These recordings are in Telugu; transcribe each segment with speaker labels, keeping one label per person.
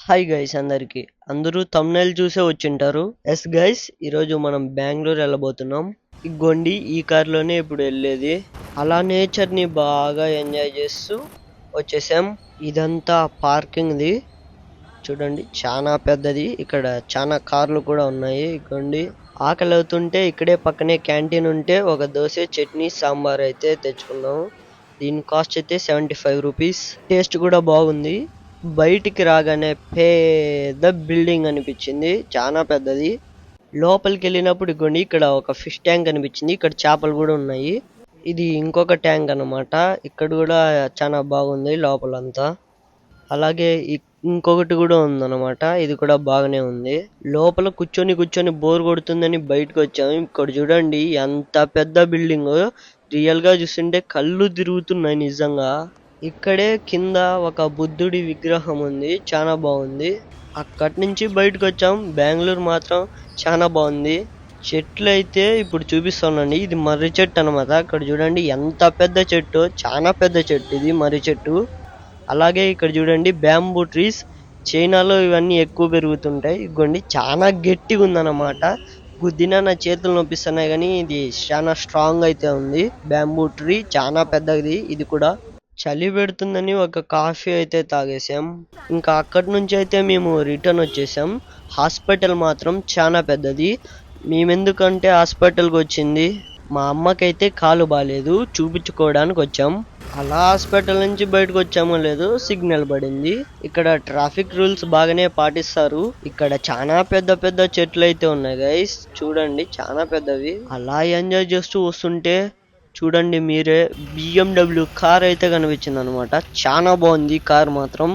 Speaker 1: హాయ్ గైస్ అందరికి అందరూ thumbnail చూసే వచ్చింటారు. ఎస్ గైస్, ఈరోజు మనం బెంగళూరు వెళ్ళబోతున్నాం. ఇగోండి ఈ కార్లోనే ఇప్పుడు వెళ్ళేది. అలా నేచర్ని బాగా ఎంజాయ్ చేస్తూ వచ్చేసాం. ఇదంతా పార్కింగ్ది చూడండి, చాలా పెద్దది. ఇక్కడ చాలా కార్లు కూడా ఉన్నాయి. ఇగోండి ఆకలి అవుతుంటే ఇక్కడే పక్కనే క్యాంటీన్ ఉంటే ఒక దోశ చట్నీ సాంబార్ అయితే తెచ్చుకున్నాం. దీని కాస్ట్ అయితే 75 రూపీస్. టేస్ట్ కూడా బాగుంది. బయటికి రాగానే పెద్ద బిల్డింగ్ అనిపించింది, చాలా పెద్దది. లోపలికి వెళ్ళినప్పుడు ఇగోండి ఇక్కడ ఒక ఫిష్ ట్యాంక్ అనిపించింది. ఇక్కడ చేపలు కూడా ఉన్నాయి. ఇది ఇంకొక ట్యాంక్ అన్నమాట. ఇక్కడ కూడా చాలా బాగుంది లోపలంతా. అలాగే ఇంకొకటి కూడా ఉందన్నమాట, ఇది కూడా బాగానే ఉంది. లోపల కూర్చొని బోర్ కొడుతుందని బయటకు వచ్చాము. ఇక్కడ చూడండి ఎంత పెద్ద బిల్డింగ్, రియల్ గా చూస్తుంటే కళ్ళు తిరుగుతున్నాయి నిజంగా. ఇక్కడే కింద ఒక బుద్ధుడి విగ్రహం ఉంది, చాలా బాగుంది. అక్కడి నుంచి బయటకు వచ్చాం. బెంగళూరు మాత్రం చాలా బాగుంది. చెట్లు అయితే ఇప్పుడు చూపిస్తానండి. ఇది మర్రి చెట్టు అనమాట. ఇక్కడ చూడండి ఎంత పెద్ద చెట్టు, చాలా పెద్ద చెట్టు ఇది మర్రి చెట్టు. అలాగే ఇక్కడ చూడండి బ్యాంబూ ట్రీస్. చైనాలో ఇవన్నీ ఎక్కువ పెరుగుతుంటాయి. ఇగోండి చాలా గట్టిగా ఉందన్నమాట. గుద్దినా నా చేతులు నొప్పిస్తున్నాయి, కానీ ఇది చాలా స్ట్రాంగ్ అయితే ఉంది. బ్యాంబూ ట్రీ చాలా పెద్దది. ఇది కూడా చలి పెడుతుందని ఒక కాఫీ అయితే తాగేసాం. ఇంకా అక్కడి నుంచి అయితే మేము రిటర్న్ వచ్చేసాం. హాస్పిటల్ మాత్రం చాలా పెద్దది. మేమెందుకంటే హాస్పిటల్కి వచ్చింది, మా అమ్మకైతే కాలు బాగాలేదు, చూపించుకోవడానికి వచ్చాం. అలా హాస్పిటల్ నుంచి బయటకు వచ్చామో లేదో సిగ్నల్ పడింది. ఇక్కడ ట్రాఫిక్ రూల్స్ బాగానే పాటిస్తారు. ఇక్కడ చాలా పెద్ద పెద్ద చెట్లు అయితే ఉన్నాయి గైస్, చూడండి చాలా పెద్దవి. అలా ఎంజాయ్ చేస్తూ వస్తుంటే చూడండి మీరే, BMW కార్ అయితే కనిపించింది అనమాట. చాలా బాగుంది కార్ మాత్రం,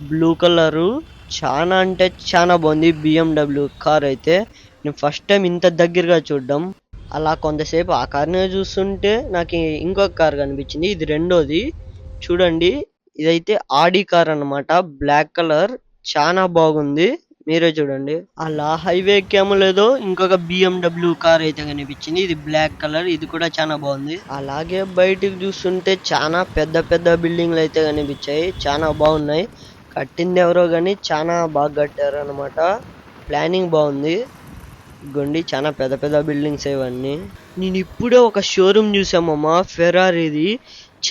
Speaker 1: బ్లూ కలరు. చాలా అంటే చాలా బాగుంది BMW కార్ అయితే. నేను ఫస్ట్ టైం ఇంత దగ్గరగా చూడడం. అలా కొంతసేపు ఆ కార్నే చూస్తుంటే నాకు ఇంకొక కార్ కనిపించింది, ఇది రెండోది. చూడండి ఇదైతే ఆడి కార్ అన్నమాట, బ్లాక్ కలర్, చాలా బాగుంది. మీరే చూడండి. అలా హైవే ఎక్కామో లేదో ఇంకొక BMW కార్ అయితే కనిపించింది, ఇది బ్లాక్ కలర్, ఇది కూడా చాలా బాగుంది. అలాగే బయటికి చూస్తుంటే చాలా పెద్ద పెద్ద బిల్డింగ్లు అయితే కనిపించాయి, చాలా బాగున్నాయి. కట్టింది ఎవరో గానీ చాలా బాగా కట్టారు అనమాట. ప్లానింగ్ బాగుంది. గొండి చాలా పెద్ద పెద్ద బిల్డింగ్స్ ఇవన్నీ. నేను ఇప్పుడే ఒక షోరూమ్ చూసామమ్మా, ఫెరారీది.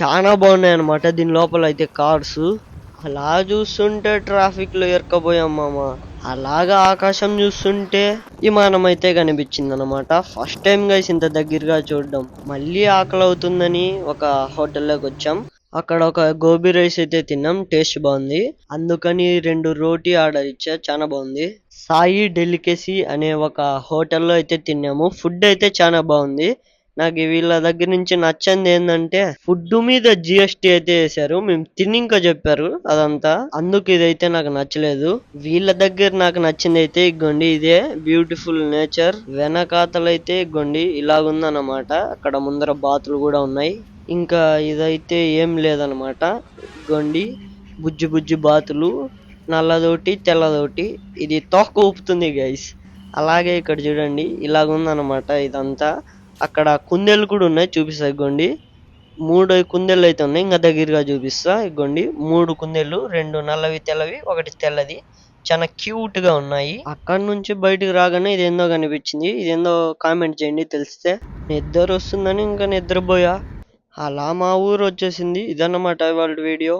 Speaker 1: చాలా బాగున్నాయి అనమాట. దీని లోపల అయితే కార్స్. అలా చూస్తుంటే ట్రాఫిక్ లో ఇరక్కపోయామ్మా. అలాగా ఆకాశం చూస్తుంటే విమానం అయితే కనిపించింది అనమాట. ఫస్ట్ టైం గైస్ ఇంత దగ్గరగా చూడడం. మళ్ళీ ఆకలి అవుతుందని ఒక హోటల్లోకి వచ్చాం. అక్కడ ఒక గోబీ రైస్ అయితే తిన్నాం, టేస్ట్ బాగుంది. అందుకని 2 రోటీ ఆర్డర్ ఇచ్చా, చాలా బాగుంది. సాయి డెలికేసీ అనే ఒక హోటల్లో అయితే తిన్నాము. ఫుడ్ అయితే చాలా బాగుంది. నాకు వీళ్ళ దగ్గర నుంచి నచ్చింది ఏంటంటే ఫుడ్ మీద GST అయితే వేశారు. మేము తినింకా చెప్పారు అదంతా, అందుకు ఇదైతే నాకు నచ్చలేదు. వీళ్ళ దగ్గర నాకు నచ్చింది అయితే ఇగోండి ఇదే బ్యూటిఫుల్ నేచర్. వెనకాతలైతే ఇగోండి ఇలాగుందన్నమాట. అక్కడ ముందర బాతులు కూడా ఉన్నాయి. ఇంకా ఇదైతే ఏం లేదనమాట. ఇగోండి బుజ్జి బుజ్జి బాతులు, నల్లదోటి తెల్లదోటి. ఇది తోక ఊపుతుంది గైస్. అలాగే ఇక్కడ చూడండి ఇలాగుందనమాట ఇదంతా. అక్కడ కుందేలు కూడా ఉన్నాయి, చూపిస్తా. ఇగోండి 3 కుందేళ్ళు అయితే ఉన్నాయి. ఇంకా దగ్గరగా చూపిస్తా. ఇగోండి 3 కుందేళ్ళు, 2 నల్లవి తెల్లవి, 1 తెల్లది. చాలా క్యూట్ గా ఉన్నాయి. అక్కడ నుంచి బయటకు రాగానే ఇదేందో కనిపించింది. ఇదేందో కామెంట్ చేయండి తెలిస్తే. నిద్ర వస్తుందని ఇంకా నిద్రపోయా. అలా మా ఊరు వచ్చేసింది. ఇదన్నమాట ఇవాళ వీడియో.